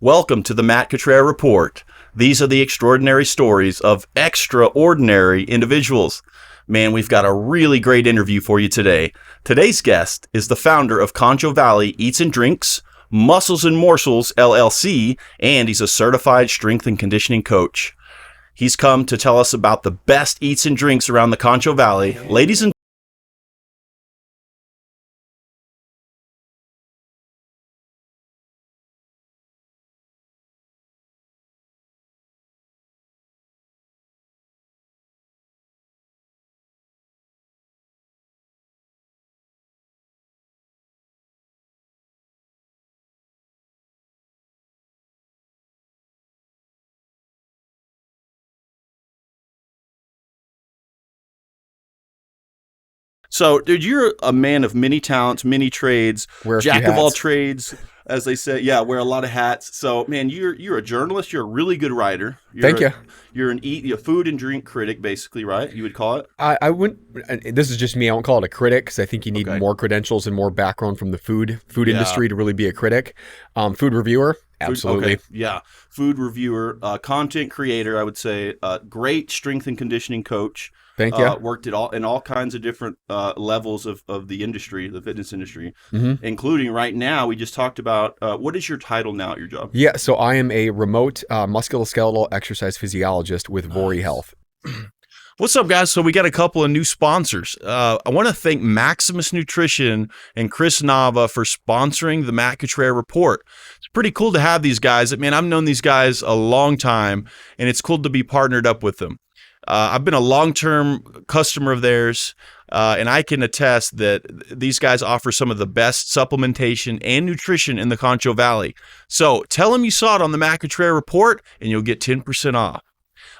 Welcome to the Matt Cottrell Report. These are the extraordinary stories of extraordinary individuals. Man, we've got a really great interview for you today. Today's guest is the founder of Concho Valley Eats and Drinks, Muscles and Morsels, LLC, and he's a certified strength and conditioning coach. He's come to tell us about the best eats and drinks around the Concho Valley. Ladies and so, dude, you're a man of many talents, many trades, jack of all trades, as they say. Yeah, wear a lot of hats. So, man, you're a journalist. You're a really good writer. Thank you. You're a food and drink critic, basically, right? You would call it? I wouldn't. This is just me. I won't call it a critic because I think you need more credentials and more background from the food industry to really be a critic. Food reviewer, absolutely. Okay. Yeah, food reviewer, content creator. I would say, great strength and conditioning coach. Thank you. Worked in all kinds of different levels of the industry, the fitness industry, including right now. We just talked about what is your title now at your job? Yeah, so I am a remote musculoskeletal exercise physiologist with Vori Health. What's up, guys? So we got a couple of new sponsors. I want to thank Maximus Nutrition and Chris Nava for sponsoring the Matt Cottrell Report. It's pretty cool to have these guys. Man, I've known these guys a long time, and it's cool to be partnered up with them. I've been a long-term customer of theirs, and I can attest that these guys offer some of the best supplementation and nutrition in the Concho Valley. So tell them you saw it on the Matt Cottrell Report, and you'll get 10% off.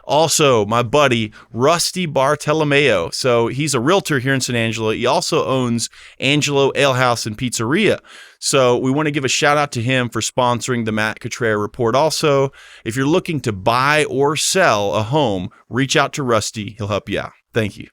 Also, my buddy, Rusty Bartolomeo. So he's a realtor here in San Angelo. He also owns Angelo Ale House and Pizzeria. So we want to give a shout out to him for sponsoring the Matt Cottrell Report. Also, if you're looking to buy or sell a home, reach out to Rusty. He'll help you out. Thank you.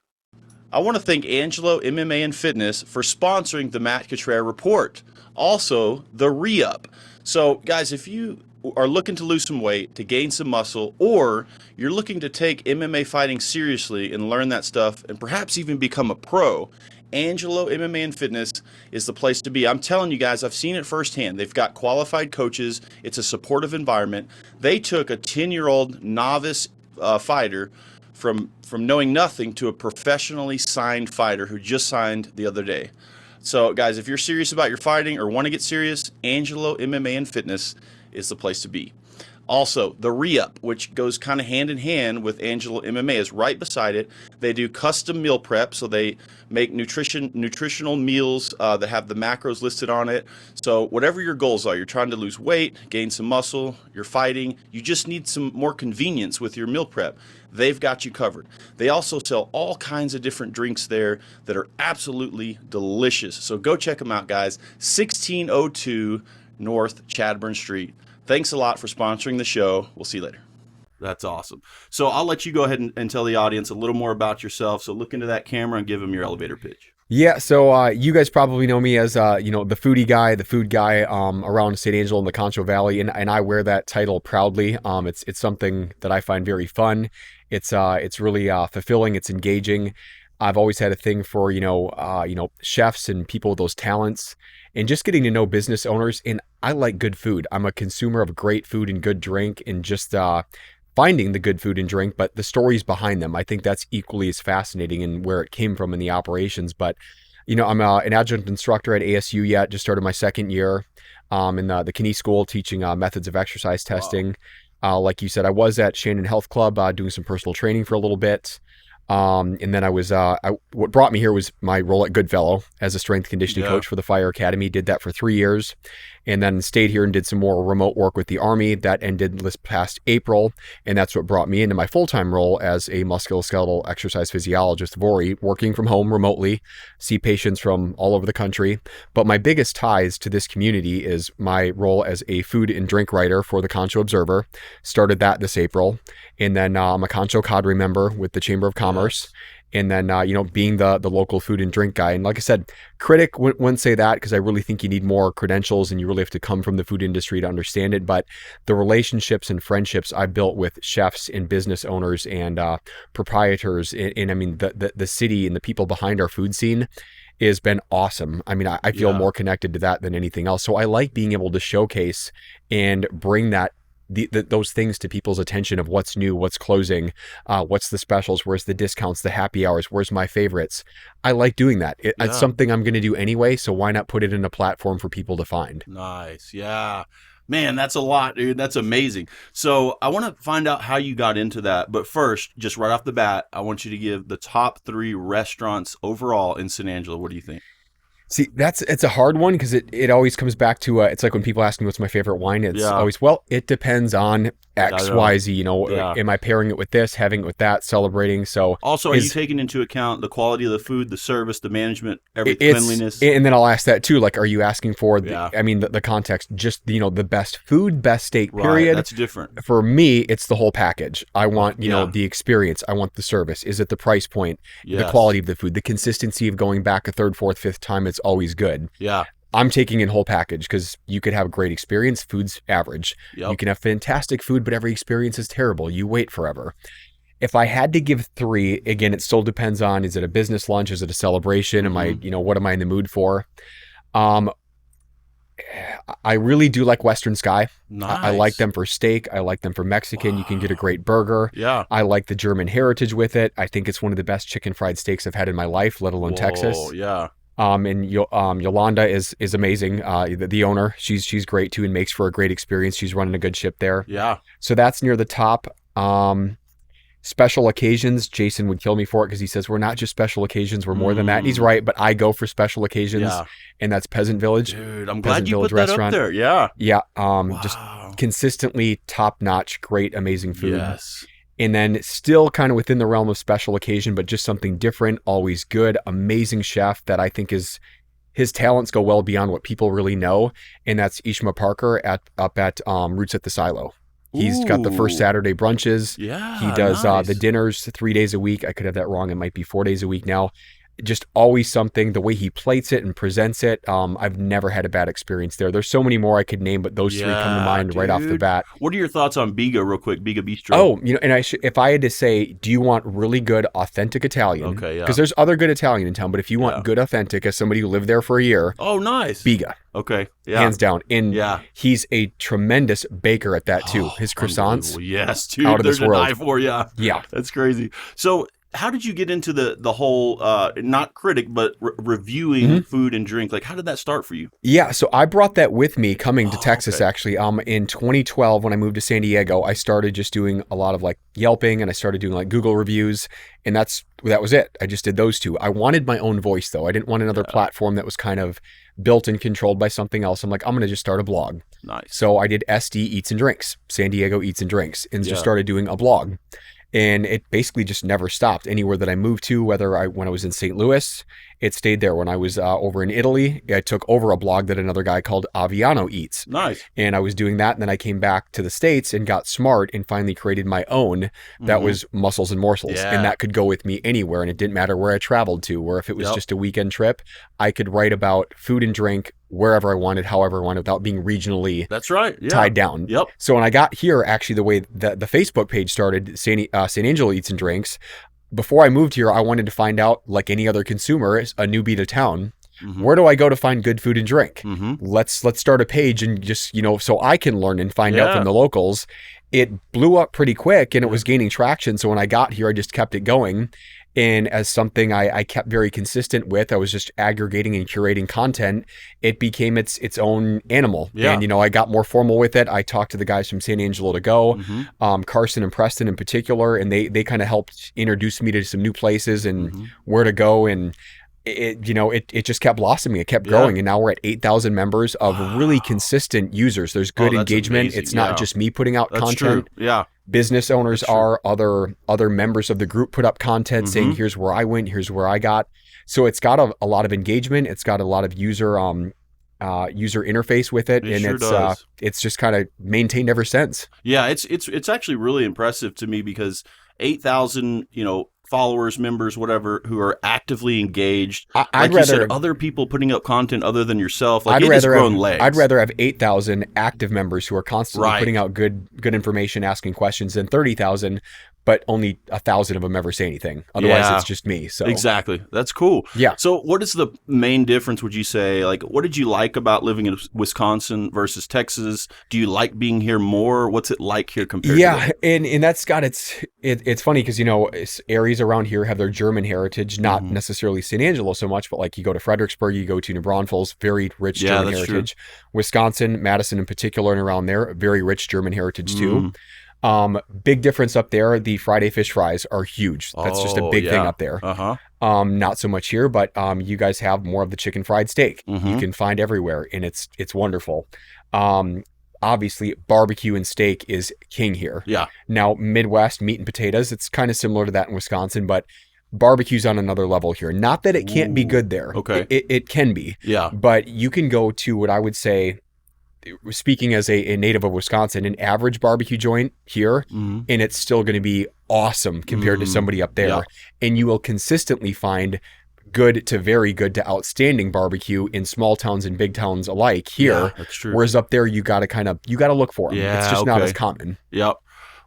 I want to thank Angelo MMA and Fitness for sponsoring the Matt Cottrell Report. Also, the Re-Up. So guys, if you are looking to lose some weight, to gain some muscle, or you're looking to take MMA fighting seriously and learn that stuff and perhaps even become a pro, Angelo MMA and Fitness is the place to be. I'm telling you guys, I've seen it firsthand. They've got qualified coaches. It's a supportive environment. They took a 10-year-old novice fighter from knowing nothing to a professionally signed fighter who just signed the other day. So guys, if you're serious about your fighting or want to get serious, Angelo MMA and Fitness is the place to be. Also, the Re-Up, which goes kind of hand in hand with Angelo MMA, is right beside it. They do custom meal prep, so they make nutritional meals that have the macros listed on it. So whatever your goals are, you're trying to lose weight, gain some muscle, you're fighting, you just need some more convenience with your meal prep, they've got you covered. They also sell all kinds of different drinks there that are absolutely delicious. So go check them out, guys. 1602 North Chadburn Street. Thanks a lot for sponsoring the show. We'll see you later. That's awesome. So I'll let you go ahead and tell the audience a little more about yourself. So look into that camera and give them your elevator pitch. Yeah, so you guys probably know me as the foodie guy, the food guy around San Angelo and the Concho Valley, and I wear that title proudly. It's something that I find very fun. It's really fulfilling. It's engaging. I've always had a thing for chefs and people with those talents, and just getting to know business owners. And I like good food. I'm a consumer of great food and good drink, and just finding the good food and drink, but the stories behind them, I think that's equally as fascinating, and where it came from in the operations. But I'm an adjunct instructor at ASU yet. Just started my second year in the Kine School, teaching methods of exercise testing. Wow. Like you said, I was at Shannon Health Club doing some personal training for a little bit. And then I was, what brought me here was my role at Goodfellow as a strength conditioning coach for the Fire Academy. Did that for 3 years, and then stayed here and did some more remote work with the Army. That ended this past April, and that's what brought me into my full-time role as a musculoskeletal exercise physiologist, Vori, working from home remotely, see patients from all over the country. But my biggest ties to this community is my role as a food and drink writer for the Concho Observer. Started that this April, and then I'm a Concho Cadre member with the Chamber of Commerce. And then, being the local food and drink guy. And like I said, critic wouldn't say that, because I really think you need more credentials and you really have to come from the food industry to understand it. But the relationships and friendships I built with chefs and business owners and proprietors in I mean, the city and the people behind our food scene has been awesome. I mean, I feel more connected to that than anything else. So I like being able to showcase and bring that those things to people's attention of what's new, what's closing, what's the specials, where's the discounts, the happy hours, where's my favorites. I like doing that. It's something I'm going to do anyway, so why not put it in a platform for people to find? Nice. Yeah. Man, that's a lot, dude. That's amazing. So I want to find out how you got into that. But first, just right off the bat, I want you to give the top 3 restaurants overall in San Angelo. What do you think? See, it's a hard one, because it always comes back to it's like when people ask me what's my favorite wine. It's always, well, it depends on X, Y, Z. Am I pairing it with this, having it with that, celebrating? So also, are you taking into account the quality of the food, the service, the management, cleanliness? And then I'll ask that too. Like, are you asking for the context, just the best food, best steak, period? Right, that's different. For me, it's the whole package. I want the experience. I want the service. Is it the price point? Yes. The quality of the food, the consistency of going back a third, fourth, fifth time. It's always good. Yeah. I'm taking in whole package, because you could have a great experience. Food's average. Yep. You can have fantastic food, but every experience is terrible. You wait forever. If I had to give 3, again, it still depends on, is it a business lunch? Is it a celebration? Am I, what am I in the mood for? I really do like Western Sky. Nice. I like them for steak. I like them for Mexican. Wow. You can get a great burger. Yeah. I like the German heritage with it. I think it's one of the best chicken fried steaks I've had in my life, let alone Texas. Yeah. And Yolanda is amazing. The owner, she's great too, and makes for a great experience. She's running a good ship there. Yeah. So that's near the top. Special occasions, Jason would kill me for it, because he says we're not just special occasions, we're more than that. And he's right, but I go for special occasions, and that's Peasant Village. Dude, I'm glad you put that up there. Yeah. Yeah. Wow. Just consistently top-notch, great, amazing food. Yes. And then still kind of within the realm of special occasion, but just something different, always good, amazing chef that I think his talents go well beyond what people really know. And that's Ishma Parker up at Roots at the Silo. He's got the first Saturday brunches. Yeah. He does nice. The dinners 3 days a week. I could have that wrong. It might be 4 days a week now. Just always something. The way he plates it and presents it, I've never had a bad experience there. There's so many more I could name, but those 3 come to mind right off the bat. What are your thoughts on Biga, real quick? Biga Bistro. Oh, and if I had to say, do you want really good, authentic Italian? Okay, yeah. Because there's other good Italian in town, but if you want good, authentic, as somebody who lived there for a year, oh, nice. Biga. Okay, yeah. Hands down. And he's a tremendous baker at that too. His croissants, yes, dude. out of this world. There's an eye for you. Yeah. That's crazy. So how did you get into the whole, not critic, but reviewing food and drink? Like, how did that start for you? Yeah, so I brought that with me coming to Texas, actually. In 2012, when I moved to San Diego, I started just doing a lot of like Yelping, and I started doing like Google reviews, and that was it. I just did those 2. I wanted my own voice, though. I didn't want another platform that was kind of built and controlled by something else. I'm like, I'm going to just start a blog. Nice. So I did SD Eats and Drinks, San Diego Eats and Drinks, and just started doing a blog. And it basically just never stopped. Anywhere that I moved to, when I was in St. Louis, it stayed there. When I was over in Italy, I took over a blog that another guy called Aviano Eats. Nice. And I was doing that. And then I came back to the States and got smart and finally created my own that was Muscles and Morsels. Yeah. And that could go with me anywhere. And it didn't matter where I traveled to, or if it was just a weekend trip, I could write about food and drink wherever I wanted, however I wanted, without being regionally tied down. Yep. So when I got here, actually, the way the Facebook page started, San Angelo Eats and Drinks, before I moved here, I wanted to find out, like any other consumer, a newbie to town, where do I go to find good food and drink? Let's start a page and just, so I can learn and find out from the locals. It blew up pretty quick, and it was gaining traction. So when I got here, I just kept it going. And as something I kept very consistent with, I was just aggregating and curating content. It became its own animal. Yeah. And, I got more formal with it. I talked to the guys from San Angelo to go, Carson and Preston in particular, and they kind of helped introduce me to some new places and where to go. And it just kept blossoming. It kept growing. And now we're at 8,000 members of really consistent users. There's good engagement. Amazing. It's not just me putting out content. True. Yeah. Business owners are other members of the group put up content saying, here's where I went, here's where I got. So it's got a lot of engagement. It's got a lot of user interface with it. And it's just kind of maintained ever since. Yeah. It's actually really impressive to me, because 8,000, followers, members, whatever, who are actively engaged? I'd you rather said, other people putting up content other than yourself. Like, I'd it has rather grown have, legs. I'd rather have 8,000 active members who are constantly Right. putting out good information, asking questions, than 30,000, but only 1,000 of them ever say anything. Otherwise, Yeah. it's just me. So Exactly. That's cool. Yeah. So what is the main difference, would you say? Like, what did you like about living in Wisconsin versus Texas? Do you like being here more? What's it like here compared to Yeah, and that's got it's funny because areas around here have their German heritage, not necessarily San Angelo so much, but like you go to Fredericksburg, you go to New Braunfels, very rich German heritage. True. Wisconsin, Madison in particular, and around there, very rich German heritage too. Big difference up there. The Friday fish fries are huge. That's just a big thing up there. Not so much here, but you guys have more of the chicken fried steak. You can find everywhere, and it's wonderful. Obviously, barbecue and steak is king here. Yeah. Now, Midwest meat and potatoes, it's kind of similar to that in Wisconsin, but barbecue's on another level here. Not that it can't be good there. Okay. It can be. Yeah. But you can go to what I would say, speaking as a native of Wisconsin, an average barbecue joint here, and it's still going to be awesome compared to somebody up there. Yeah. And you will consistently find good to very good to outstanding barbecue in small towns and big towns alike here. Yeah, that's true. Whereas up there, you got to look for them. Yeah, it's just not as common. Yep.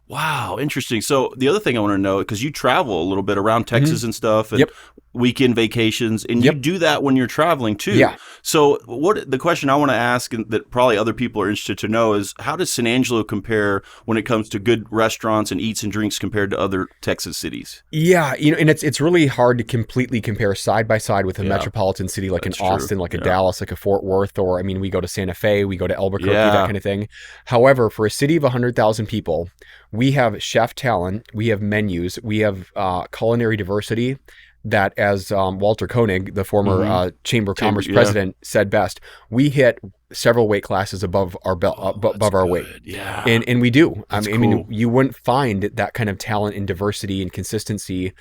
Wow, interesting. So the other thing I want to know, because you travel a little bit around Texas and stuff, and weekend vacations, and you do that when you're traveling too. Yeah. So the question I want to ask, and that probably other people are interested to know, is how does San Angelo compare when it comes to good restaurants and eats and drinks compared to other Texas cities? Yeah, and it's really hard to completely compare side by side with a metropolitan city like That's an Austin, true. like a Dallas, like a Fort Worth, or we go to Santa Fe, we go to Albuquerque, that kind of thing. However, for a city of 100,000 people, we have chef talent, we have menus, we have culinary diversity that, as Walter Koenig, the former Chamber of Commerce president, said best, we hit several weight classes above our above our weight. Yeah. And we do. That's I mean, cool. you wouldn't find that kind of talent and diversity and consistency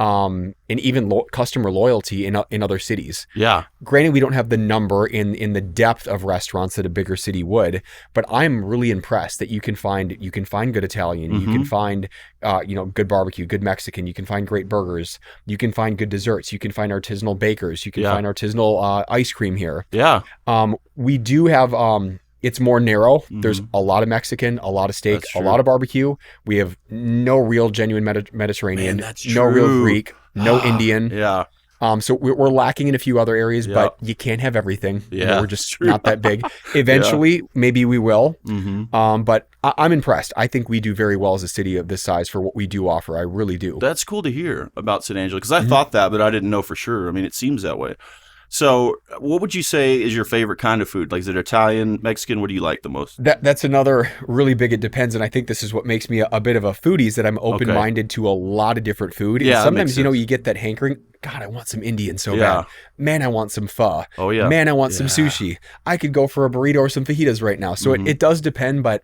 and even customer loyalty in other cities. Yeah. Granted, we don't have the number in the depth of restaurants that a bigger city would, but I'm really impressed that you can find good Italian, you can find good barbecue, good Mexican, you can find great burgers, you can find good desserts, you can find artisanal bakers, you can find artisanal ice cream here. Yeah. We do have it's more narrow. There's a lot of Mexican, a lot of steak, a lot of barbecue. We have no real genuine Mediterranean, Man, that's no real true. Greek, no Indian. Yeah. So we're lacking in a few other areas, but you can't have everything. Yeah, we're just not that big. Eventually, maybe we will. But I'm impressed. I think we do very well as a city of this size for what we do offer. I really do. That's cool to hear about San Angelo, because I thought that, but I didn't know for sure. I mean, it seems that way. So what would you say is your favorite kind of food? Like, is it Italian, Mexican? What do you like the most? That's another really big, it depends. And I think this is what makes me a bit of a foodie, is that I'm open-minded to a lot of different food. Yeah, and sometimes, you get that hankering. God, I want some Indian so bad. Man, I want some pho. Oh, yeah. Man, I want some sushi. I could go for a burrito or some fajitas right now. So it does depend, but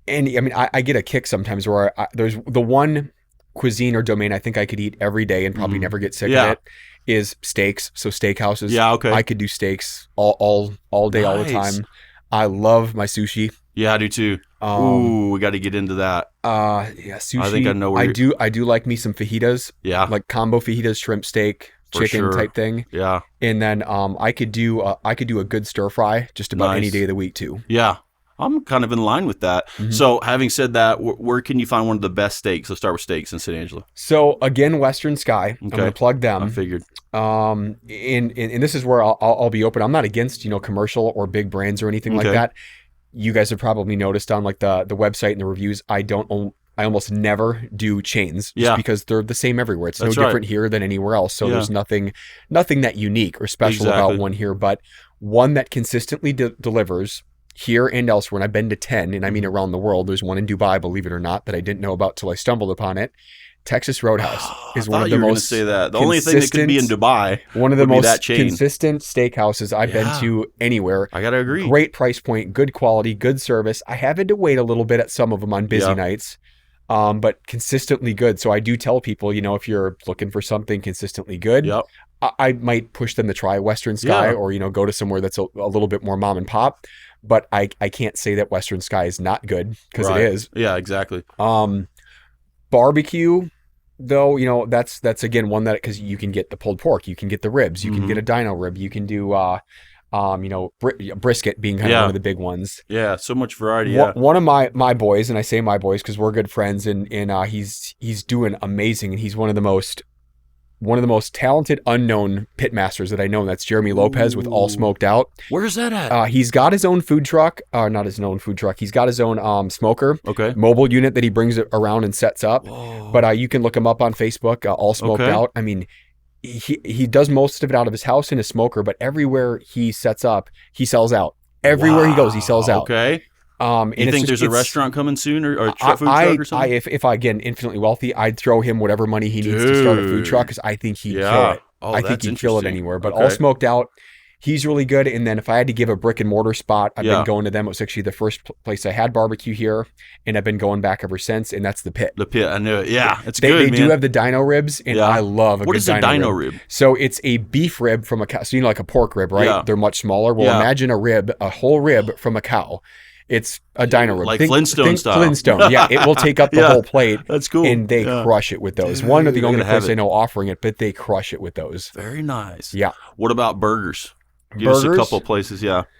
I get a kick sometimes where there's the one cuisine or domain I think I could eat every day and probably never get sick of it. Is steaks, so steakhouses. Yeah, okay. I could do steaks all day, all the time. I love my sushi. Yeah, I do too. Ooh, we got to get into that. Sushi. I think I know where I do like me some fajitas. Yeah, like combo fajitas, shrimp steak, chicken type thing. Yeah, and then I could do a good stir fry just about any day of the week too. Yeah. I'm kind of in line with that. So having said that, where can you find one of the best steaks? Let's start with steaks in San Angelo. So again, Western Sky. I'm going to plug them. I figured. And this is where I'll be open. I'm not against, commercial or big brands or anything like that. You guys have probably noticed on like the website and the reviews, I almost never do chains just because they're the same everywhere. It's no different here than anywhere else. So there's nothing that unique or special about one here, but one that consistently delivers here and elsewhere. And I've been to 10, and I mean around the world. There's one in Dubai, believe it or not, that I didn't know about till I stumbled upon it. Texas Roadhouse is one of the most. Say that. The only thing that could be in Dubai. One of the most consistent steakhouses I've been to anywhere. I gotta agree. Great price point, good quality, good service. I have had to wait a little bit at some of them on busy nights, but consistently good. So I do tell people, if you're looking for something consistently good, I might push them to try Western Sky or go to somewhere that's a little bit more mom and pop. But I can't say that Western Sky is not good, because it is. Yeah, exactly. Barbecue, though, that's again one that, because you can get the pulled pork, you can get the ribs, you can get a dino rib, you can do brisket being kind of one of the big ones. Yeah, so much variety. Yeah. One of my boys, and I say my boys because we're good friends, and he's doing amazing, and he's one of the most talented unknown pit masters that I know. And that's Jeremy Lopez with All Smoked Out. Where's that at? He's got his own food truck, not his own food truck. He's got his own smoker, mobile unit that he brings it around and sets up. Whoa. But you can look him up on Facebook, All Smoked Out. I mean, he does most of it out of his house in a smoker, but everywhere he sets up, he sells out. Everywhere he goes, he sells out. Okay. You think there's a restaurant coming soon, or a food truck or something? If I again infinitely wealthy, I'd throw him whatever money he needs to start a food truck, because I think he'd kill it. I think he'd kill it anywhere. But All Smoked Out, he's really good. And then if I had to give a brick and mortar spot, I've been going to them. It was actually the first place I had barbecue here, and I've been going back ever since. And that's the Pit. The Pit, I knew it. Yeah, it's good. They do have the dino ribs, and I love a good dino rib. What is a dino rib? So it's a beef rib from a cow. So like a pork rib, right? Yeah. They're much smaller. Well, imagine a whole rib from a cow. It's a dino rib. Like Flintstone style. Flintstone, yeah. It will take up the whole plate. That's cool. And they crush it with those. One of the only places I know offering it, but they crush it with those. Very nice. Yeah. What about burgers? Give us a couple of places, again,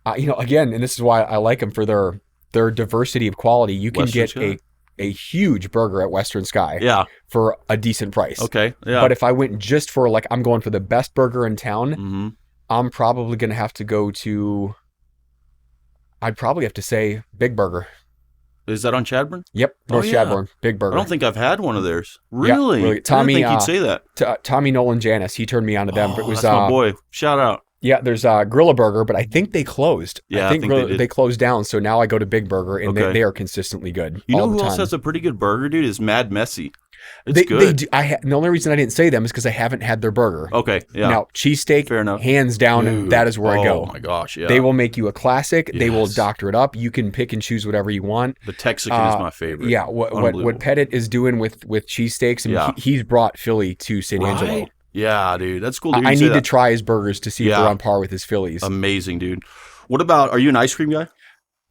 and this is why I like them for their diversity of quality. You can get a huge burger at Western Sky for a decent price. Okay. Yeah. But if I went just for I'm going for the best burger in town, I'm probably going to have to go to... I'd probably have to say Big Burger. Is that on Chadbourne? Yep, North Chadbourne, Big Burger. I don't think I've had one of theirs. Really? Yeah, really. Tommy, I didn't think you'd say that. Tommy Nolan Janis, he turned me on to them. But it was, that's my boy. Shout out. Yeah, there's Gorilla Burger, but I think they closed. Yeah, I think they closed down. So now I go to Big Burger, and they are consistently good. You know who else has a pretty good burger, dude? Is Mad Messy. It's good. They do. The only reason I didn't say them is because I haven't had their burger. Okay, yeah. Now, cheesesteak, fair enough. Hands down, dude, that is where I go. Oh my gosh, yeah. They will make you a classic. Yes. They will doctor it up. You can pick and choose whatever you want. The Texican is my favorite. Yeah, what Pettit is doing with cheesesteaks, and he's brought Philly to San Angelo. Yeah, dude, that's cool. I need to try his burgers to see if they're on par with his Phillies. Amazing, dude. What about? Are you an ice cream guy?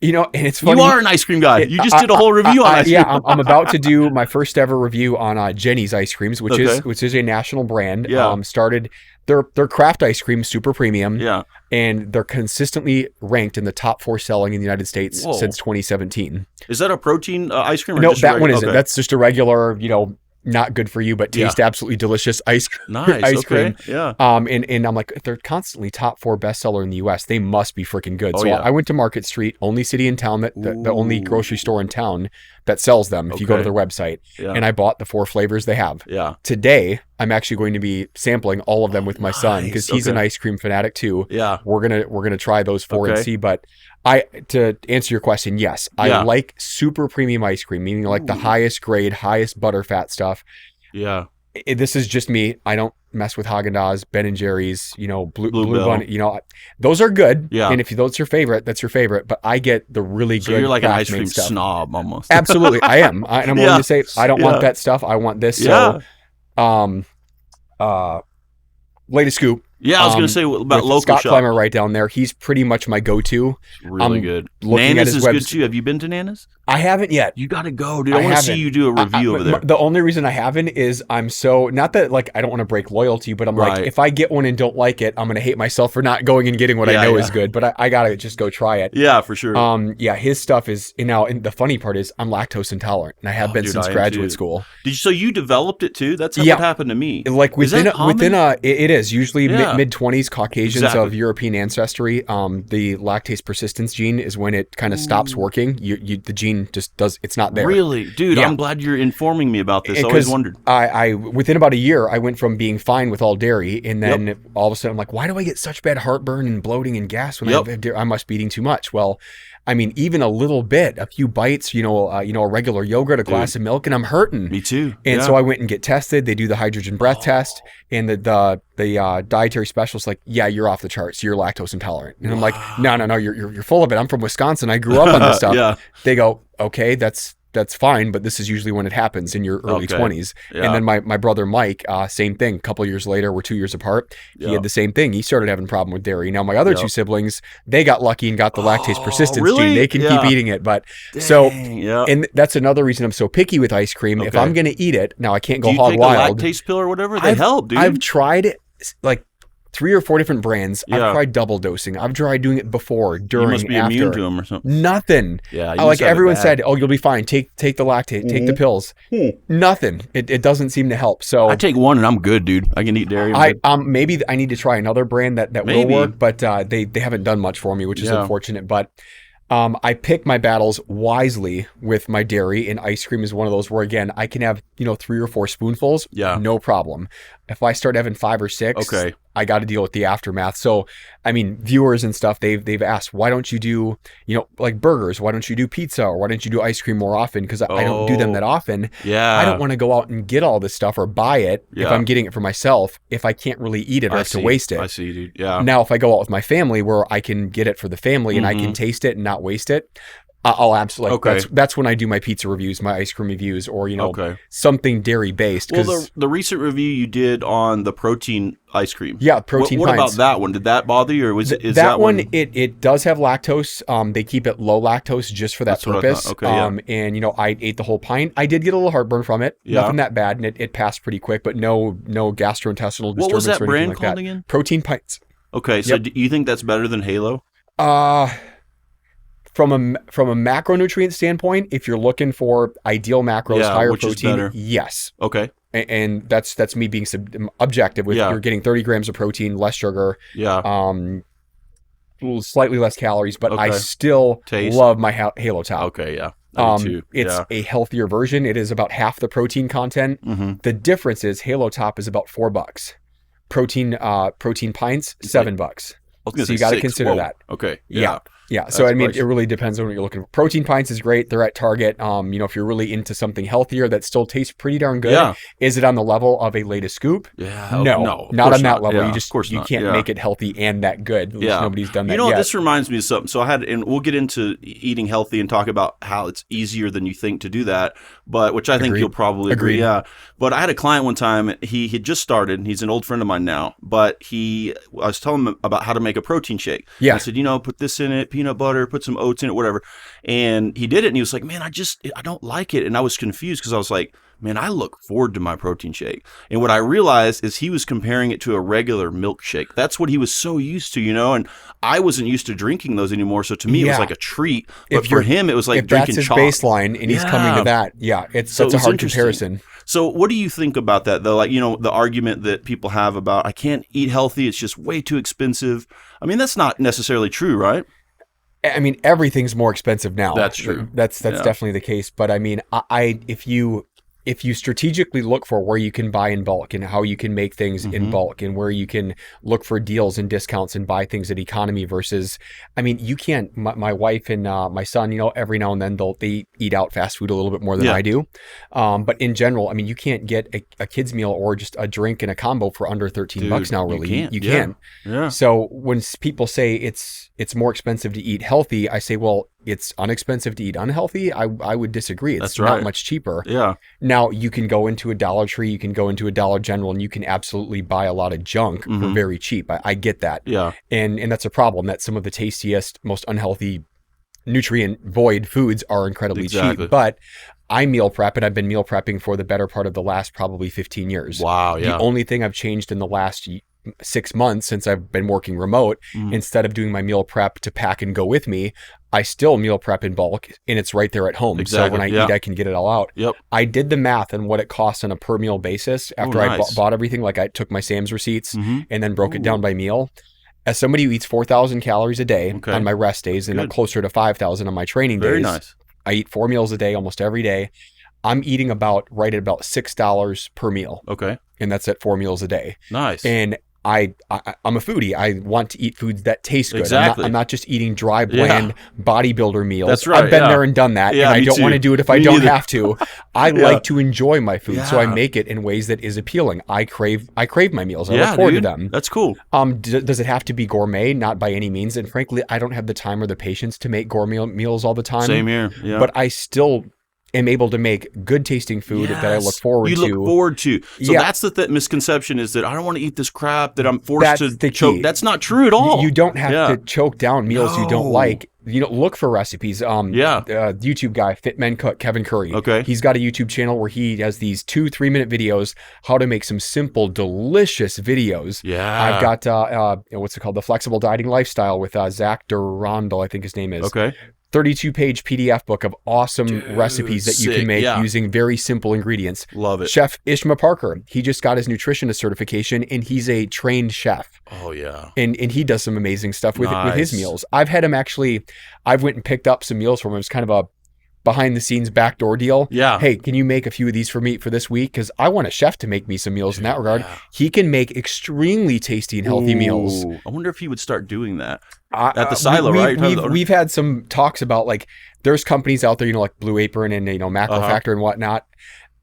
And it's funny. You are an ice cream guy. You just did a whole review on ice cream. Yeah, I'm about to do my first ever review on Jenny's Ice Creams, which is a national brand. Yeah. Started their craft ice cream, super premium. Yeah. And they're consistently ranked in the top 4 selling in the United States since 2017. Is that a protein ice cream? Or no, just that one isn't. That's just a regular, not good for you, but taste absolutely delicious ice cream. Nice. Ice cream. Yeah. And I'm like, if they're constantly top 4 bestseller in the US, they must be freaking good. I went to Market Street, only city in town the only grocery store in town that sells them if you go to their website. Yeah. And I bought the 4 flavors they have. Yeah. Today, I'm actually going to be sampling all of them with my son because he's an ice cream fanatic too. Yeah. We're gonna try those 4 and see. But to answer your question, yes, I like super premium ice cream, meaning like the highest grade, highest butterfat stuff. Yeah. This is just me. I don't mess with Haagen-Dazs, Ben and Jerry's, Blue Bunny. Those are good. Yeah. And if that's your favorite, that's your favorite. But I get the really good. So you're like an ice cream stuff. Snob almost. Absolutely, I am. And I'm willing to say I don't want that stuff. I want this. So, latest scoop. Yeah, I was going to say about local Scott shop. Clemmer right down there. He's pretty much my go-to. Really good. Nana's is good too. Have you been to Nana's? I haven't yet. You got to go, dude. I want to see you do a review over there. The only reason I haven't is I'm so, not that I don't want to break loyalty, but I'm like, if I get one and don't like it, I'm going to hate myself for not going and getting what I know is good. But I got to just go try it. Yeah, for sure. His stuff is, and the funny part is I'm lactose intolerant, and I have been since graduate school. So you developed it too? That's what happened to me. Like it is usually mid-20s Caucasians of European ancestry. The lactase persistence gene is when it kind of stops working. The gene just does. It's not there. Really, dude. I'm glad you're informing me about this. I always wondered. I within about a year, I went from being fine with all dairy, and then all of a sudden, I'm like, why do I get such bad heartburn and bloating and gas when I have dairy? I must be eating too much. Well, I mean, even a little bit, a few bites, a regular yogurt, a glass of milk, and I'm hurting. Me too. And so I went and get tested. They do the hydrogen breath test, and the dietary specialist like, yeah, you're off the charts. You're lactose intolerant. And I'm like, no, you're full of it. I'm from Wisconsin. I grew up on this stuff. They go, okay, that's that's fine, but this is usually when it happens in your early 20s. Yeah. And then my brother Mike, same thing. A couple years later, we're 2 years apart. He had the same thing. He started having a problem with dairy. Now my other two siblings, they got lucky and got the lactase persistence gene. They can keep eating it. But and that's another reason I'm so picky with ice cream. If I'm going to eat it, now I can't go hog wild. Do you take a lactase pill or whatever? They help, dude. I've tried like 3 or 4 different brands. I've tried double dosing. I've tried doing it before, during, after. You must be immune to them or something. Nothing. Yeah. Like everyone said, oh, you'll be fine. Take the lactate. Take the pills. Nothing. It doesn't seem to help. So I take one and I'm good, dude. I can eat dairy. Maybe I need to try another brand that will work, but they haven't done much for me, which is unfortunate. But I pick my battles wisely with my dairy, and ice cream is one of those where, again, I can have 3 or 4 spoonfuls, no problem. If I start having 5 or 6, I got to deal with the aftermath. So, I mean, viewers and stuff, they've asked, why don't you do, like burgers? Why don't you do pizza? Or why don't you do ice cream more often? Because I don't do them that often. Yeah. I don't want to go out and get all this stuff or buy it if I'm getting it for myself, if I can't really eat it or have to waste it. I see, dude. Yeah. Now, if I go out with my family where I can get it for the family and I can taste it and not waste it, I'll absolutely. That's when I do my pizza reviews, my ice cream reviews, or something dairy based. Well, the recent review you did on the protein ice cream. Yeah, protein. What about that one? Did that bother you, or was it? Is that one? It does have lactose. They keep it low lactose just for that purpose. And I ate the whole pint. I did get a little heartburn from it. Nothing that bad, and it passed pretty quick. But no gastrointestinal disturbance. What was that or brand like called that. again? Protein pints. Okay, so do you think that's better than Halo? From a macronutrient standpoint, if you're looking for ideal macros, higher protein, yes. Okay. And that's me being objective with you're getting 30 grams of protein, less sugar, slightly less calories, but I still love my Halo Top. Okay, yeah. It's a healthier version. It is about half the protein content. The difference is Halo Top is about $4. Protein pints, $7. So you got to consider that. Okay. Yeah. So, I mean, it really depends on what you're looking for. Protein pints is great. They're at Target. If you're really into something healthier that still tastes pretty darn good, is it on the level of a Latest Scoop? Yeah. No, not on that level. Yeah, you can't make it healthy and that good. At least nobody's done that yet. This reminds me of something. So and we'll get into eating healthy and talk about how it's easier than you think to do that, which I think you'll probably agree. Yeah. But I had a client one time, he had just started, and he's an old friend of mine now, but I was telling him about how to make a protein shake. Yeah. I said, put this in it, peanut butter, put some oats in it, whatever. And he did it, and he was like, man, I don't like it. And I was confused because I was like, man, I look forward to my protein shake. And what I realized is he was comparing it to a regular milkshake. That's what he was so used to, and I wasn't used to drinking those anymore. So to me, it was like a treat. But for him, it was like drinking chalk. That's his baseline, and he's coming to that. Yeah, that's a hard comparison. So what do you think about that, though? Like, the argument that people have about, I can't eat healthy, it's just way too expensive. I mean, that's not necessarily true, right? I mean, everything's more expensive now. That's true. That's definitely the case. But I mean, if you strategically look for where you can buy in bulk and how you can make things in bulk and where you can look for deals and discounts and buy things at economy versus, I mean, you can't, my wife and my son, every now and then they eat out fast food a little bit more than I do. But in general, I mean, you can't get a kid's meal or just a drink and a combo for under $13 now, really. You can't. Yeah. So when people say it's more expensive to eat healthy, I say, well, it's inexpensive to eat unhealthy. I would disagree. It's not much cheaper. Yeah. Now you can go into a Dollar Tree, you can go into a Dollar General, and you can absolutely buy a lot of junk for very cheap. I get that. Yeah. And that's a problem that some of the tastiest, most unhealthy, nutrient void foods are incredibly cheap. But I meal prep, and I've been meal prepping for the better part of the last probably 15 years. Wow. Yeah. The only thing I've changed in the last 6 months since I've been working remote, instead of doing my meal prep to pack and go with me, I still meal prep in bulk, and it's right there at home. So when I eat, I can get it all out. Yep. I did the math on what it costs on a per meal basis after I bought everything. Like I took my Sam's receipts and then broke it down by meal. As somebody who eats 4,000 calories a day on my rest days and closer to 5,000 on my training days, nice. I eat 4 meals a day almost every day. I'm eating right at about $6 per meal. Okay. And that's at 4 meals a day. Nice. And I'm a foodie. I want to eat foods that taste good. Exactly. I'm not just eating dry, bland bodybuilder meals. That's right. I've been there and done that, and I don't want to do it if I don't have to. I like to enjoy my food, so I make it in ways that is appealing. I crave my meals. I look forward to them. That's cool. Does it have to be gourmet? Not by any means. And frankly, I don't have the time or the patience to make gourmet meals all the time. Same here. Yeah. But I still am able to make good tasting food that I look forward to. You look forward to. So that's the misconception, is that I don't want to eat this crap that I'm forced to choke. That's not true at all. You don't have to choke down meals you don't like. Look for recipes. YouTube guy, Fit Men Cook, Kevin Curry. Okay. He's got a YouTube channel where he has these 2-3 minute videos, how to make some simple, delicious videos. Yeah. I've got, what's it called? The Flexible Dieting Lifestyle with Zach Durandal, I think his name is. Okay. 32-page PDF book of awesome recipes that you can make using very simple ingredients. Love it. Chef Ishma Parker, he just got his nutritionist certification, and he's a trained chef. Oh, yeah. And he does some amazing stuff with his meals. I've had him I've went and picked up some meals from him. It's kind of a behind-the-scenes backdoor deal. Yeah. Hey, can you make a few of these for me for this week? Because I want a chef to make me some meals in that regard. Yeah. He can make extremely tasty and healthy meals. I wonder if he would start doing that at the silo, right? We've had some talks about, like, there's companies out there, like Blue Apron and, Macro Factor and whatnot.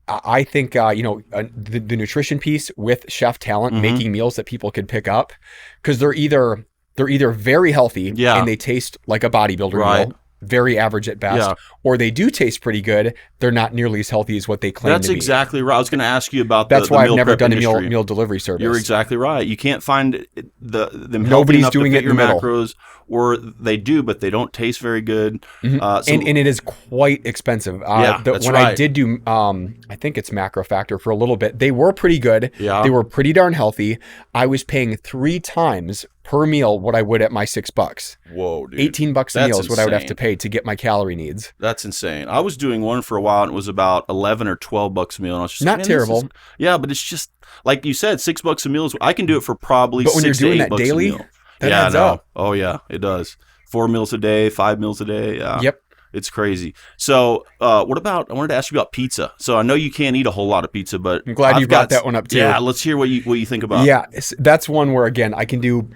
I think, the nutrition piece with chef talent, making meals that people could pick up, because they're either very healthy and they taste like a bodybuilder meal, very average at best, or they do taste pretty good. They're not nearly as healthy as what they claim to be. That's exactly right. I was going to ask you about that's the why meal I've never done industry. a meal delivery service. You're exactly right. You can't find them Nobody's doing it in the middle. Macros, or they do, but they don't taste very good. And it is quite expensive. I did do, I think it's Macro Factor for a little bit, they were pretty good. Yeah. They were pretty darn healthy. I was paying 3 times per meal what I would at my $6. Whoa, dude. $18 a meal is what I would have to pay to get my calorie needs. That's insane. I was doing one for a while, and it was about $11 or $12 a meal. And I was just not terrible. But it's just like you said, $6 a meal. I can do it for probably. But when you're doing that $6 daily, a meal. that adds up. Oh yeah, it does. 4 meals a day, 5 meals a day. Yeah. Yep. It's crazy. So, what about? I wanted to ask you about pizza. So I know you can't eat a whole lot of pizza, but I'm glad you got that one up too. Yeah, let's hear what you think about. Yeah, that's one where, again, I can do,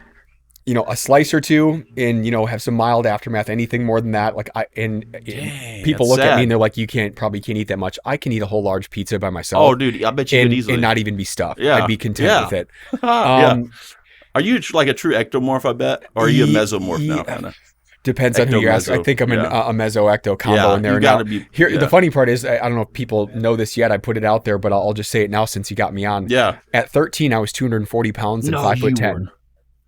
a slice or two and, have some mild aftermath. Anything more than that, people look at me and they're like, you probably can't eat that much. I can eat a whole large pizza by myself. Oh, dude, I bet you could easily. And not even be stuffed. Yeah. I'd be content with it. Are you like a true ectomorph, I bet? Or are you a mesomorph now, kind of? Depends on who you ask. I think I'm a meso-ecto combo in there. Now, the funny part is, I don't know if people know this yet. I put it out there, but I'll just say it now since you got me on. Yeah. At 13, I was 240 pounds and 5'10".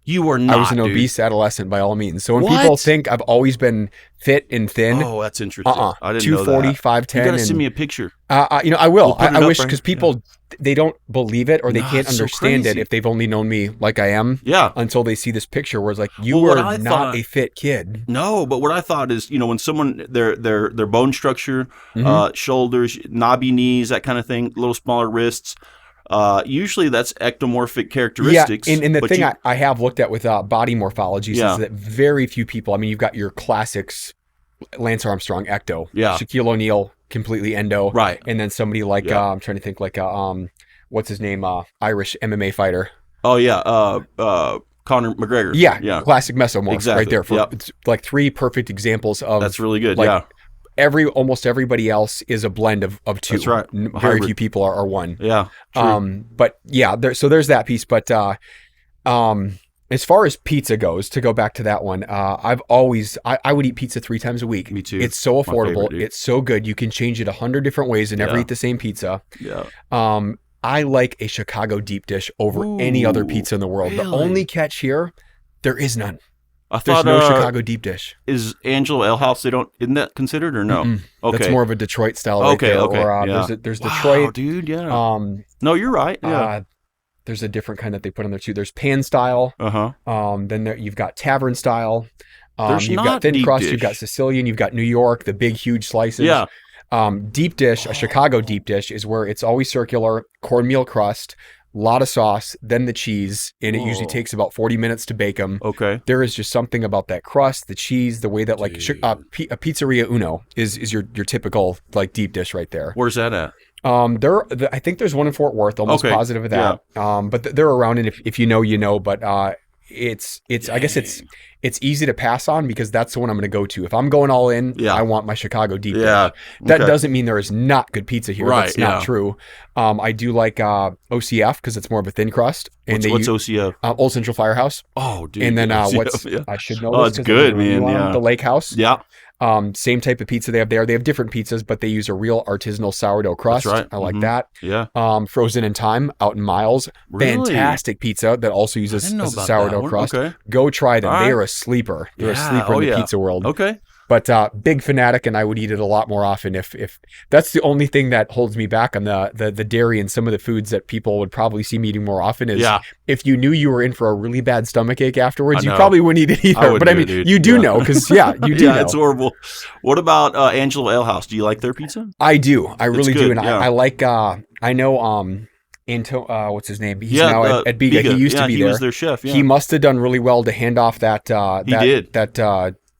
You were not. I was an obese adolescent by all means. So when people think I've always been fit and thin, that's interesting. I didn't 240, know that. 5'10". You gotta send me a picture. I will. I wish, because people they don't believe it, or they can't understand it if they've only known me like I am. Yeah. Until they see this picture where it's like, you were not a fit kid. No, but what I thought is, when someone their bone structure, shoulders, knobby knees, that kind of thing, little smaller wrists. Usually that's ectomorphic characteristics. Yeah, and the thing I have looked at with body morphologies is that very few people, you've got your classics, Lance Armstrong, ecto. Yeah. Shaquille O'Neal, completely endo. Right. And then somebody like, I'm trying to think, like, what's his name? Irish MMA fighter. Oh, yeah. Conor McGregor. Yeah. Classic mesomorph right there. It's like 3 perfect examples of. That's really good. Almost everybody else is a blend of 2. That's right. Very few people are 1. Yeah. True. But yeah, so there's that piece. But as far as pizza goes, to go back to that one, I would eat pizza 3 times a week. Me too. It's so affordable. It's so good. You can change it 100 different ways and never eat the same pizza. Yeah. I like a Chicago deep dish over any other pizza in the world. Really? The only catch here, there is none. There's no Chicago deep dish. Is Angelo Ale House, isn't that considered or no? Mm-mm. Okay. That's more of a Detroit style. Okay. There's Detroit. Dude, yeah. No, you're right. Yeah. There's a different kind that they put in there too. There's pan style. Then you've got tavern style. You've got thin crust. You've got Sicilian. You've got New York, the big, huge slices. Yeah. Deep dish, a Chicago deep dish is where it's always circular, cornmeal crust, a lot of sauce, then the cheese, and it usually takes about 40 minutes to bake them. Okay. There is just something about that crust, the cheese, the way that a Pizzeria Uno is your typical like deep dish right there. Where's that at? I think there's one in Fort Worth. Almost positive of that. Yeah. But they're around, and if you know, you know. But it's I guess it's easy to pass on because that's the one I'm going to go to. If I'm going all in, I want my Chicago deep dish. That doesn't mean there is not good pizza here. Right, that's not true. I do like OCF because it's more of a thin crust. And what's OCF? Old Central Firehouse. Oh, dude. And then I should know. Oh, it's good, man. The Lake House. Yeah. Same type of pizza they have there. They have different pizzas, but they use a real artisanal sourdough crust. That's right. I like that. Yeah. Frozen in Time out in Miles. Really? Fantastic pizza that also uses a sourdough crust. Okay. Go try them. All They right. are a sleeper. They're a Yeah. sleeper Oh, in the yeah. pizza world. Okay. But big fanatic, and I would eat it a lot more often if that's the only thing that holds me back on the dairy and some of the foods that people would probably see me eating more often is if you knew you were in for a really bad stomachache afterwards, you probably wouldn't eat it either. But I mean, you do know because you do know. It's horrible. What about Angelo Ale House? Do you like their pizza? I do. I really do, and yeah. I like. I know. What's his name? He's now at Biga. He used to be there. He was their chef. Yeah. He must have done really well to hand off that. He did.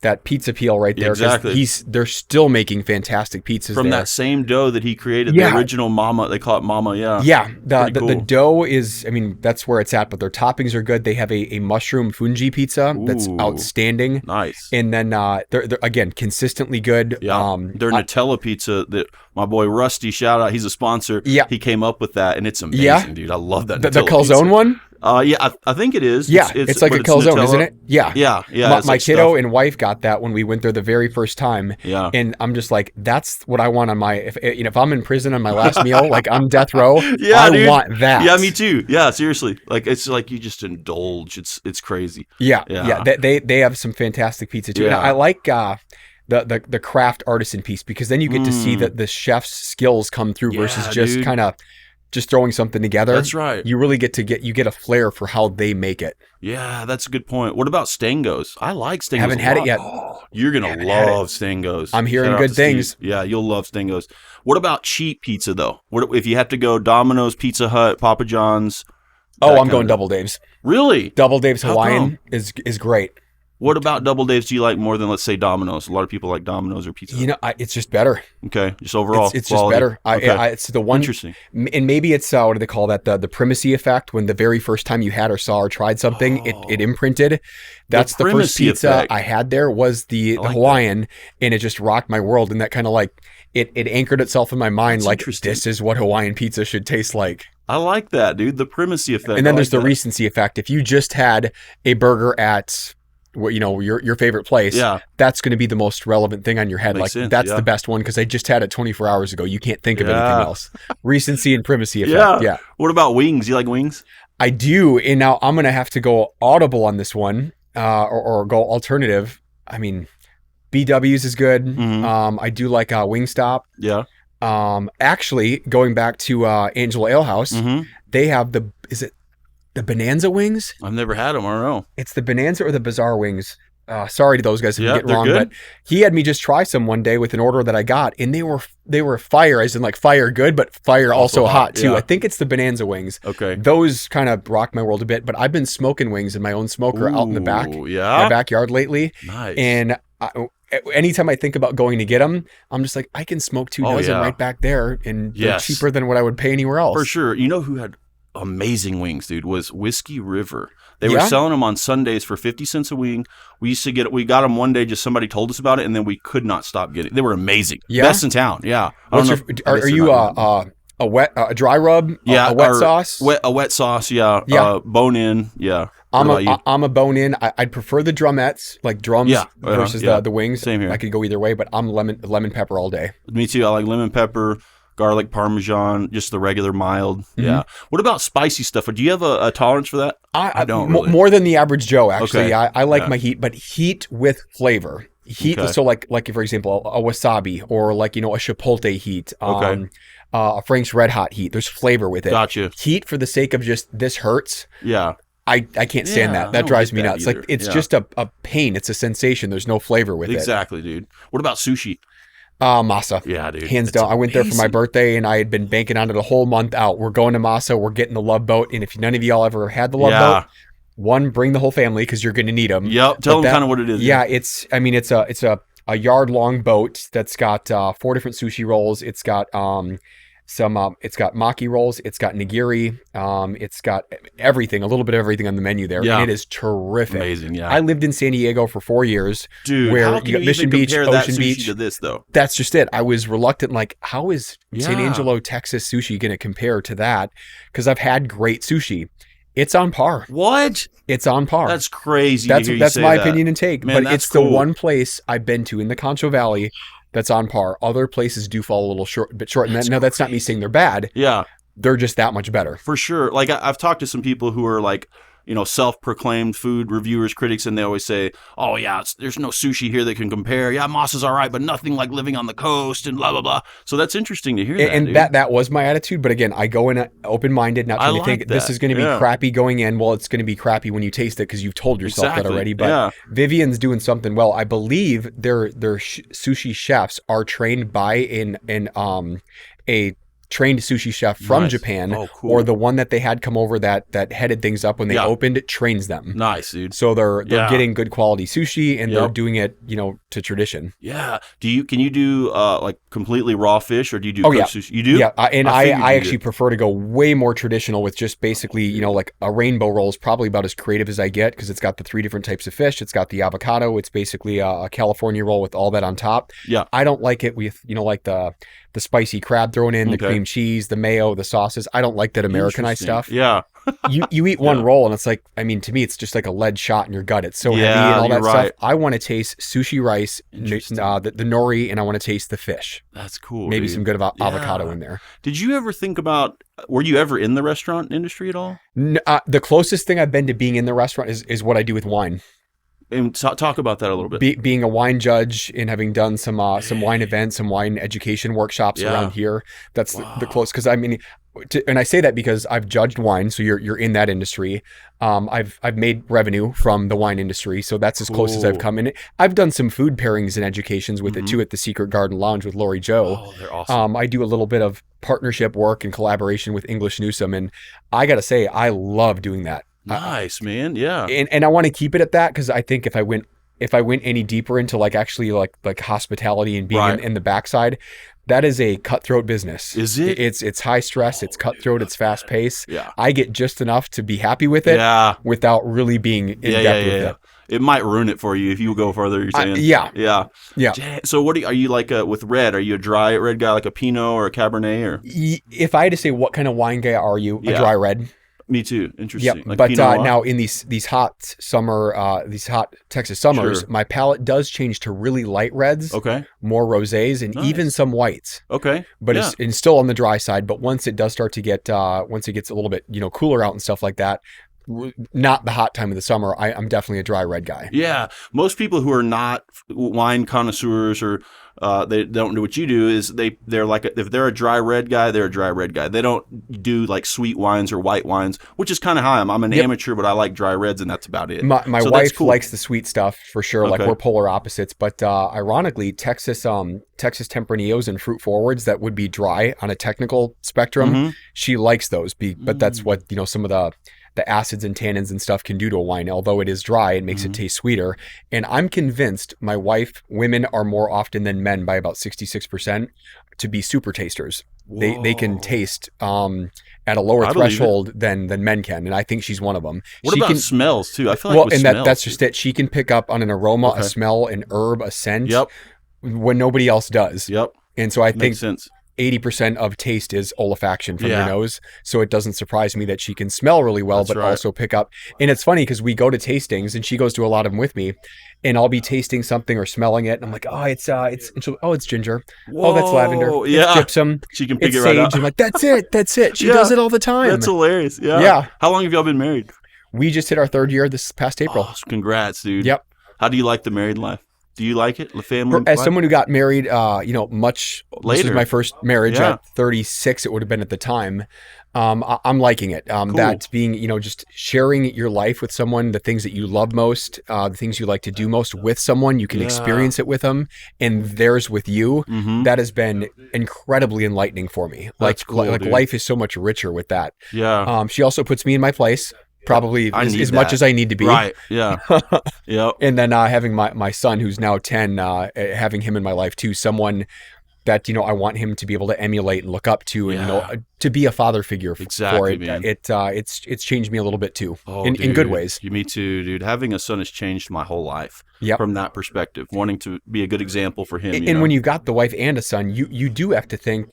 That pizza peel right there. Exactly. They're still making fantastic pizzas from there. that same dough that he created. The original Mama. They call it Mama. Yeah. Yeah. The cool. dough is. I mean, that's where it's at. But their toppings are good. They have a mushroom fungi pizza that's outstanding. Nice. And then they're again consistently good. Yeah. Their Nutella pizza that my boy Rusty, shout out, he's a sponsor. Yeah. He came up with that, and it's amazing, dude. I love that. The calzone one. Yeah, I think it is. Yeah, it's like a calzone, Nutella. isn't it? Yeah. Yeah. My kiddo and wife got that when we went there the very first time. Yeah. And I'm just like, that's what I want on my, if I'm in prison on my last meal, like I'm death row, I want that. Yeah, me too. Yeah, seriously. Like, it's like you just indulge. It's crazy. Yeah. They have some fantastic pizza too. Yeah. And I like, the craft artisan piece because then you get to see that the chef's skills come through versus just kind of just throwing something together. That's right. You really get a flair for how they make it. Yeah, that's a good point. What about Stangos? I like Stangos. Haven't had it yet. Oh, you're gonna love Stangos. I'm hearing good things. Yeah, you'll love Stangos. What about cheap pizza though? What if you have to go Domino's, Pizza Hut, Papa John's? Oh, I'm going Double Dave's. Really? Double Dave's Hawaiian is great. What about Double Dave's do you like more than, let's say, Domino's? A lot of people like Domino's or Pizza Hut. You know, it's just better. Okay, just overall it's just better. It's the one. Interesting. And maybe it's, what do they call that? The primacy effect. When the very first time you had or saw or tried something, it imprinted. That's the first pizza effect I had there was the Hawaiian, and it just rocked my world. And that kind of like, it anchored itself in my mind. That's like, this is what Hawaiian pizza should taste like. I like that, dude. The primacy effect. And then there's the recency effect. If you just had a burger at your favorite place, that's going to be the most relevant thing on your head. Makes sense, that's the best one because I just had it 24 hours ago. You can't think of anything else. Recency and primacy effect. Yeah. What about wings? You like wings? I do. And now I'm going to have to go audible on this one, or go alternative. I mean, BW's is good. Mm-hmm. I do like Wingstop. Yeah. Actually, going back to Angelo Ale House, they have is it the Bonanza wings? I've never had them. I don't know. It's the Bonanza or the Bazaar wings. Sorry to those guys if I get wrong, good. but he had me just try some one day with an order that I got, and they were fire, as in like fire good, but fire also hot too. Yeah. I think it's the Bonanza wings. Okay. Those kind of rock my world a bit, but I've been smoking wings in my own smoker out in the back, my backyard lately. Nice. And anytime I think about going to get them, I'm just like, I can smoke 2 dozen right back there, and they're cheaper than what I would pay anywhere else. For sure. You know who had amazing wings, dude, was Whiskey River. They were selling them on Sundays for 50 cents a wing. We got them one day, just somebody told us about it, and then we could not stop getting it. They were amazing. Yeah? Best in town. Yeah. Are you a dry rub? Yeah. A wet sauce? A wet sauce, yeah. Bone in, yeah. I'm a bone in. I'd prefer the drumettes, like drums versus the wings. Same here. I could go either way, but I'm lemon pepper all day. Me too. I like lemon pepper, garlic parmesan, just the regular mild. Yeah. What about spicy stuff? Do you have a tolerance for that? I don't really. More than the average Joe, actually. Okay. I like my heat, but heat with flavor. Heat. Okay. So like for example, a wasabi or like, a chipotle heat. A Frank's Red Hot heat. There's flavor with it. Gotcha. Heat for the sake of just this hurts. Yeah. I can't stand that. That drives me nuts. Like it's just a pain. It's a sensation. There's no flavor with it. Exactly, dude. What about sushi? Masa. Yeah, dude. Hands down. I went there for my birthday and I had been banking on it a whole month out. We're going to Masa. We're getting the Love Boat. And if none of y'all ever had the Love Boat, one, bring the whole family because you're going to need them. Yep. Tell them kind of what it is. Yeah, it's a yard long boat that's got 4 different sushi rolls. It's got it's got maki rolls, it's got nigiri, it's got everything, a little bit of everything on the menu there, and it is terrific. Amazing, yeah. I lived in San Diego for 4 years, dude. Where how can you got you Mission even Beach, compare that Ocean sushi Beach. to this, though? That's just it. I was reluctant, like, how is San Angelo, Texas sushi going to compare to that? Because I've had great sushi. It's on par. What? It's on par. That's crazy. That's my opinion and take. Man, but it's cool. The one place I've been to in the Concho Valley that's on par. Other places do fall a little bit short. And now that's not me saying they're bad. Yeah. They're just that much better. For sure. Like I've talked to some people who are like, self-proclaimed food reviewers, critics, and they always say, oh yeah, there's no sushi here that can compare. Yeah, Moss is all right, but nothing like living on the coast and blah, blah, blah. So that's interesting to hear that. And that was my attitude. But again, I go in open-minded, not trying to think this is going to be crappy going in. Well, it's going to be crappy when you taste it because you've told yourself that already. But Vivian's doing something well. I believe their sushi chefs are trained by a trained sushi chef from Japan, or the one that they had come over that headed things up when they opened it, trains them. Nice, dude. So they're getting good quality sushi, and they're doing it, to tradition. Yeah. Can you do like completely raw fish, or do you do cooked sushi? You do? Yeah. I actually prefer to go way more traditional with just basically, like a rainbow roll is probably about as creative as I get because it's got the 3 different types of fish. It's got the avocado. It's basically a California roll with all that on top. Yeah. I don't like it with, like the spicy crab thrown in, the cream cheese, the mayo, the sauces. I don't like that Americanized stuff. Yeah. you eat one roll and it's like, to me, it's just like a lead shot in your gut. It's so heavy and all that stuff. I want to taste sushi rice, the nori, and I want to taste the fish. That's cool. Maybe some good avocado in there. Did you ever think about, were you ever in the restaurant industry at all? The closest thing I've been to being in the restaurant is what I do with wine. And talk about that a little bit. Being a wine judge and having done some wine events, some wine education workshops around here. That's the close. Because and I say that because I've judged wine, so you're in that industry. I've made revenue from the wine industry, so that's as close as I've come in it. I've done some food pairings and educations with it too at the Secret Garden Lounge with Lori Joe. Oh, they're awesome. I do a little bit of partnership work and collaboration with English Newsome, and I got to say I love doing that. Nice, man. Yeah. And I want to keep it at that because I think if I went any deeper into actually hospitality and being in the backside, that is a cutthroat business. Is it? It's high stress, it's cutthroat, it's fast paced. Yeah. I get just enough to be happy with it without really being in depth with it. It might ruin it for you if you go further, you're saying. Yeah. So what are you like with red? Are you a dry red guy like a Pinot or a Cabernet? Or if I had to say what kind of wine guy are you, a dry red. Me too. Interesting. Yep. But now in these hot Texas summers, my palate does change to really light reds. Okay. More rosés and even some whites. Okay. But it's still on the dry side. But once it does start to get, once it gets a little bit, cooler out and stuff like that, not the hot time of the summer, I'm definitely a dry red guy. Yeah. Most people who are not wine connoisseurs or they don't do what you do is they're like if they're a dry red guy, they're a dry red guy. They don't do like sweet wines or white wines, which is kind of how I am. I'm an amateur, but I like dry reds, and that's about it. My wife likes the sweet stuff for sure. Okay. Like we're polar opposites, but ironically, Texas Tempranillos and fruit forwards that would be dry on a technical spectrum, she likes those. But that's what some of the acids and tannins and stuff can do to a wine. Although it is dry, it makes it taste sweeter. And I'm convinced women are more often than men by about 66% to be super tasters. They can taste at a lower threshold than men can, and I think she's one of them. What about smells too? I feel like that's just it. She can pick up on an aroma, a smell, an herb, a scent, when nobody else does. Yep. And so I think makes sense. 80% of taste is olfaction from your nose. So it doesn't surprise me that she can smell really well, but also pick up. And it's funny because we go to tastings and she goes to a lot of them with me, and I'll be tasting something or smelling it. And I'm like, it's ginger. Whoa, oh, that's lavender. It's gypsum. She can pick it right sage. up. I'm like, that's it. She does it all the time. That's hilarious. Yeah. Yeah. How long have y'all been married? We just hit our 3rd year this past April. Oh, congrats, dude. Yep. How do you like the married life? Do you like it? The family? As someone who got married, much later. This was my first marriage at 36. It would have been at the time. I'm liking it. Cool. That being, just sharing your life with someone, the things that you love most, the things you like to do most with someone, you can experience it with them, and theirs with you. That has been incredibly enlightening for me. That's cool, like life is so much richer with that. Yeah. She also puts me in my place. Probably as much as I need to be. Right. Yeah. Yep. And then having my son, who's now 10, having him in my life too, someone that, I want him to be able to emulate and look up to, and, to be a father figure for it. Man. It's changed me a little bit too, Oh, in good ways. Me too, dude. Having a son has changed my whole life. from that perspective, wanting to be a good example for him. And when you've got the wife and a son, you do have to think,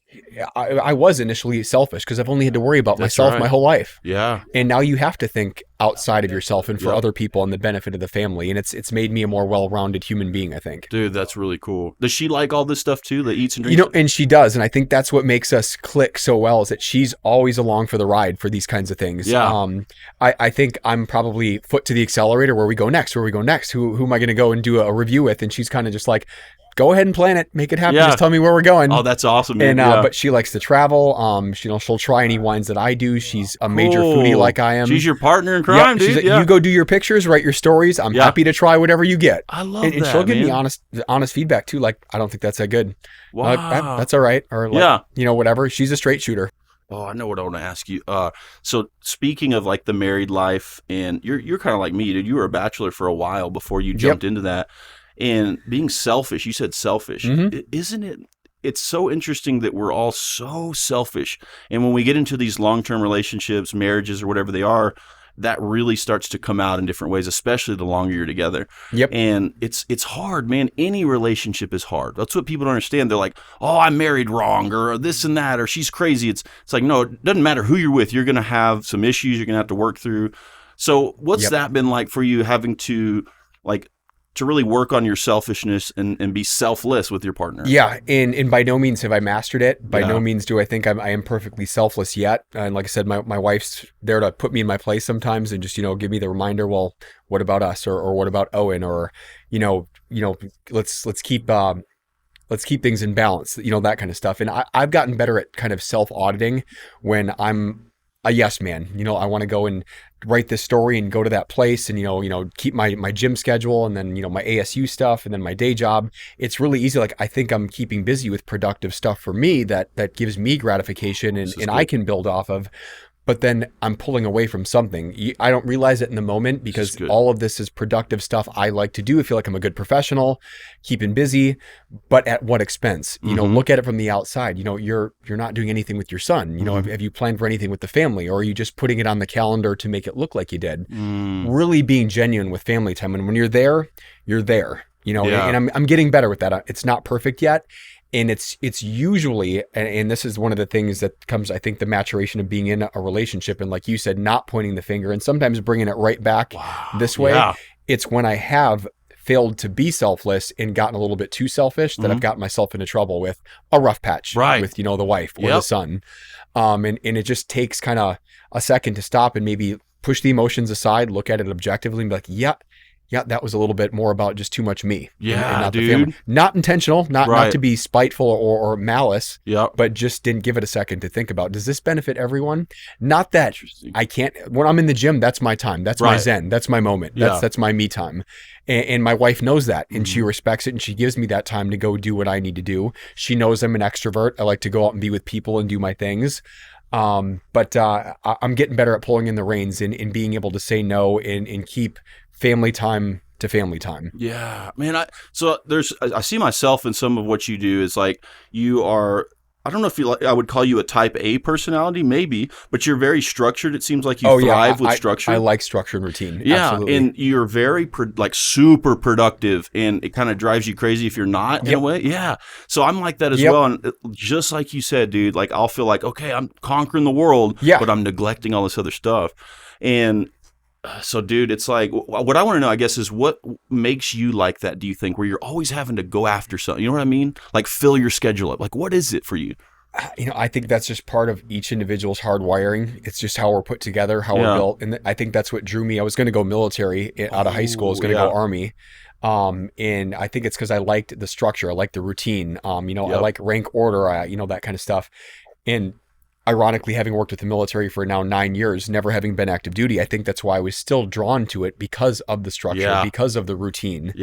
I was initially selfish because I've only had to worry about myself my whole life. Yeah. And now you have to think outside of yourself and for other people and the benefit of the family. And it's made me a more well-rounded human being, I think. Dude, that's really cool. Does she like all this stuff too, that eats and drinks? And she does. And I think that's what makes us click so well, is that she's always along for the ride for these kinds of things. Yeah. I think I'm probably foot to the accelerator. Where we go next? Who am I going to go and do a review with? And she's kind of just like, go ahead and plan it, make it happen. Just tell me where we're going. Oh, that's awesome. And but she likes to travel. She'll try any wines that I do. She's a major foodie like I am. She's your partner in crime, dude. She's like, you go do your pictures, write your stories. I'm happy to try whatever you get. I love that. And she'll give me honest feedback too. Like, I don't think that's that good. Wow. That's all right. Or whatever. She's a straight shooter. Oh, I know what I want to ask you. So speaking of like the married life, and you're kind of like me, dude. You were a bachelor for a while before you jumped into that. And being selfish, you said selfish. Isn't it? It's so interesting that we're all so selfish. And when we get into these long-term relationships, marriages, or whatever they are, that really starts to come out in different ways, especially the longer you're together. Yep. And it's hard, man. Any relationship is hard. That's what people don't understand. They're like, oh, I married wrong, or this and that, or she's crazy. It's like, no, it doesn't matter who you're with. You're going to have some issues you're going to have to work through. So what's that been like for you, having to really work on your selfishness and be selfless with your partner? Yeah, and by no means have I mastered it. By no means do I think I am perfectly selfless yet. And like I said, my wife's there to put me in my place sometimes and just, give me the reminder, well, what about us? Or what about Owen? Or, let's keep things in balance, that kind of stuff. And I've gotten better at kind of self-auditing when I'm a yes man. I want to go and write this story and go to that place and, keep my gym schedule and then, my ASU stuff and then my day job. It's really easy. Like, I think I'm keeping busy with productive stuff for me that gives me gratification and I can build off of. But then I'm pulling away from something. I don't realize it in the moment because all of this is productive stuff I like to do. I feel like I'm a good professional, keeping busy, but at what expense? Look at it from the outside. You're not doing anything with your son. Have you planned for anything with the family, or are you just putting it on the calendar to make it look like you did? Really being genuine with family time. And when you're there, you're there. And I'm getting better with that. It's not perfect yet. And it's usually, and this is one of the things that comes, I think, the maturation of being in a relationship. And like you said, not pointing the finger and sometimes bringing it right back this way. Yeah. It's when I have failed to be selfless and gotten a little bit too selfish that I've gotten myself into trouble with a rough patch with, the wife or the son. And it just takes kind of a second to stop and maybe push the emotions aside, look at it objectively and be like, yeah, that was a little bit more about just too much me. Yeah, and not dude. the family. Not intentional, not to be spiteful or malice, but just didn't give it a second to think about, does this benefit everyone? Not that I can't, when I'm in the gym, that's my time. That's my zen. That's my moment. That's my me time. And my wife knows that and she respects it and she gives me that time to go do what I need to do. She knows I'm an extrovert. I like to go out and be with people and do my things. But I'm getting better at pulling in the reins and being able to say no and keep family time to family time. Yeah, man. I see myself in some of what you do is like you are, I don't know if I would call you a type A personality, maybe, but you're very structured. It seems like you thrive with structure. I like structure and routine. Yeah. Absolutely. And you're very super productive and it kind of drives you crazy if you're not in a way. Yeah. So I'm like that as well. And just like you said, dude, like I'll feel like, okay, I'm conquering the world, but I'm neglecting all this other stuff. And so, dude, it's like, what I want to know, I guess, is what makes you like that, do you think, where you're always having to go after something? You know what I mean? Like, fill your schedule up. Like, what is it for you? I think that's just part of each individual's hardwiring. It's just how we're put together, how we're built. And I think that's what drew me. I was going to go military out of high school. I was going to go Army. And I think it's because I liked the structure. I liked the routine. I like rank order, that kind of stuff. And ironically, having worked with the military for now 9 years, never having been active duty, I think that's why I was still drawn to it because of the structure, because of the routine,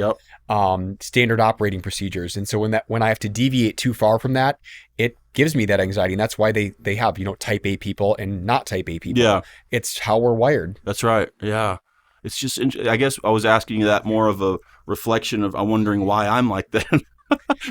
standard operating procedures. And so when I have to deviate too far from that, it gives me that anxiety. And that's why they have, type A people and not type A people. Yeah. It's how we're wired. That's right. Yeah. It's just, I guess I was asking you that more of a reflection of, I'm wondering why I'm like that.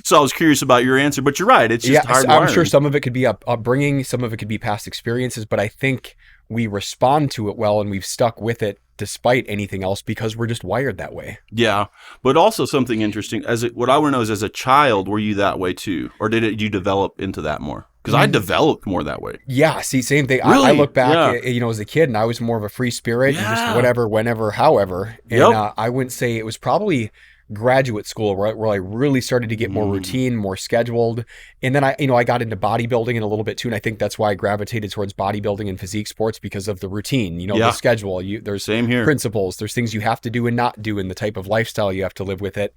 So I was curious about your answer, but you're right. It's just hard. I'm sure some of it could be upbringing, some of it could be past experiences, but I think we respond to it well and we've stuck with it despite anything else, because we're just wired that way. Yeah. But also something interesting, what I want to know is, as a child, were you that way too? Or you develop into that more? Because I developed more that way. Yeah, see, same thing. Really? I look back, as a kid, and I was more of a free spirit, and just whatever, whenever, however. And I wouldn't say it was probably graduate school where I really started to get more routine, more scheduled. And then I got into bodybuilding in a little bit too. And I think that's why I gravitated towards bodybuilding and physique sports, because of the routine, the schedule. There's Same here. Principles, there's things you have to do and not do, and the type of lifestyle you have to live with it.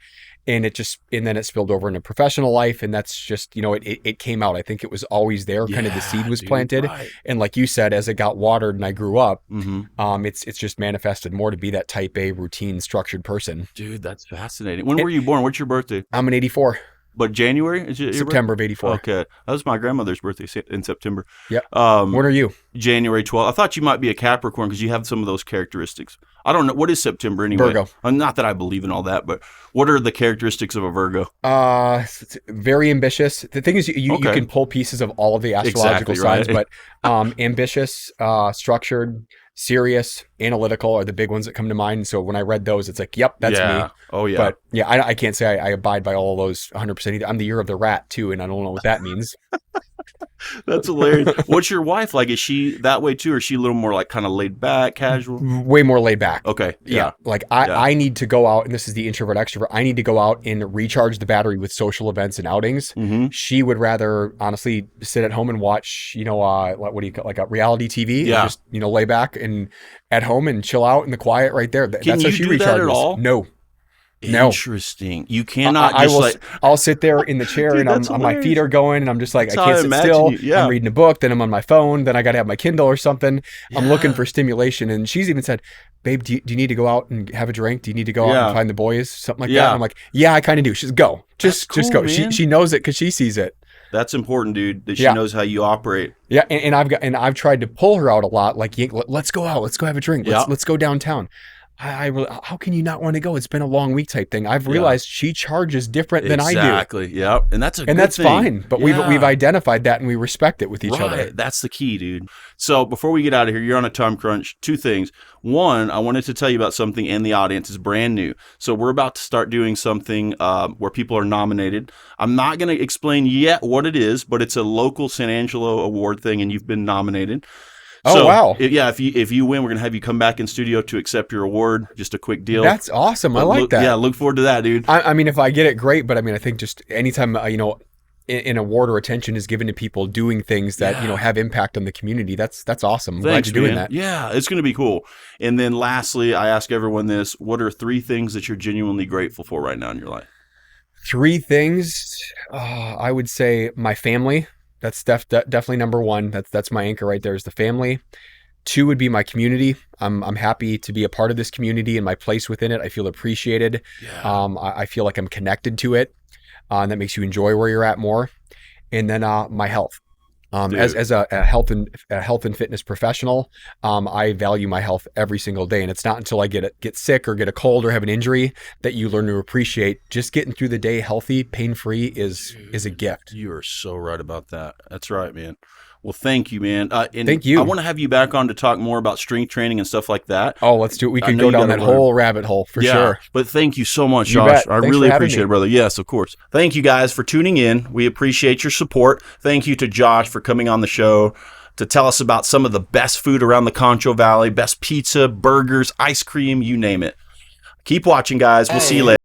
And then it spilled over into professional life. And that's just, it came out. I think it was always there. Kind of the seed was planted. Right. And like you said, as it got watered and I grew up, it's just manifested more to be that type A routine structured person. Dude, that's fascinating. When were you born? What's your birthday? I'm an 84. But January? Is it September of 84. Okay. That was my grandmother's birthday in September. Yeah. When are you? January 12th. I thought you might be a Capricorn because you have some of those characteristics. I don't know. What is September anyway? Virgo. Not that I believe in all that, but what are the characteristics of a Virgo? Very ambitious. The thing is, you can pull pieces of all of the astrological signs, but ambitious, structured, serious, analytical are the big ones that come to mind. So when I read those, it's like, yep, that's me. Oh, yeah. But yeah, I can't say I abide by all of those 100% either. I'm the year of the rat too, and I don't know what that means. That's hilarious. What's your wife like? Is she that way too, or is she a little more like kind of laid back, casual? Way more laid back. Okay. Yeah. Like I need to go out, and this is the introvert extrovert. I need to go out and recharge the battery with social events and outings. Mm-hmm. She would rather honestly sit at home and watch, what do you call, like a reality TV? Yeah. And just, lay back and at home and chill out in the quiet right there. That's how she do recharges. That at all? No. Interesting. You cannot I'll sit there in the chair and my feet are going and I'm just like, I can't sit still. I'm reading a book, then I'm on my phone, then I got to have my Kindle or something. Yeah. I'm looking for stimulation. And she's even said, babe, do you need to go out and have a drink? Do you need to go out and find the boys? Something like that. And I'm like, yeah, I kind of do. She's go. Just go. Man. She knows it because she sees it. That's important, dude, that she knows how you operate. Yeah. And I've tried to pull her out a lot. Like, let's go out. Let's go have a drink. Let's go downtown. I really, how can you not want to go? It's been a long week type thing. I've realized she charges different than I do. Exactly. Yeah. And that's that's fine. But we've identified that and we respect it with each other. That's the key, dude. So before we get out of here, you're on a time crunch. Two things. One, I wanted to tell you about something, and the audience is brand new. So we're about to start doing something where people are nominated. I'm not going to explain yet what it is, but it's a local San Angelo award thing, and you've been nominated. Oh, wow. If you win, we're going to have you come back in studio to accept your award. Just a quick deal. That's awesome. I like that. Yeah, look forward to that, dude. I mean, if I get it, great. But I mean, I think just anytime, an award or attention is given to people doing things that, have impact on the community, that's awesome. I'm glad you're doing that. Yeah, it's going to be cool. And then lastly, I ask everyone this. What are 3 things that you're genuinely grateful for right now in your life? 3 things. I would say my family. That's definitely number 1. That's my anchor right there, is the family. 2 would be my community. I'm happy to be a part of this community and my place within it. I feel appreciated. Yeah. I feel like I'm connected to it. And that makes you enjoy where you're at more. And then my health. As a health and fitness professional, I value my health every single day. And it's not until I get sick or get a cold or have an injury that you learn to appreciate just getting through the day healthy, pain-free is a gift. You are so right about that. That's right, man. Well, thank you, man. Thank you. I want to have you back on to talk more about strength training and stuff like that. Oh, let's do it. We could go down that whole rabbit hole for sure. But thank you so much, Josh. I really appreciate it, brother. Yes, of course. Thank you guys for tuning in. We appreciate your support. Thank you to Josh for coming on the show to tell us about some of the best food around the Concho Valley, best pizza, burgers, ice cream, you name it. Keep watching, guys. We'll see you later.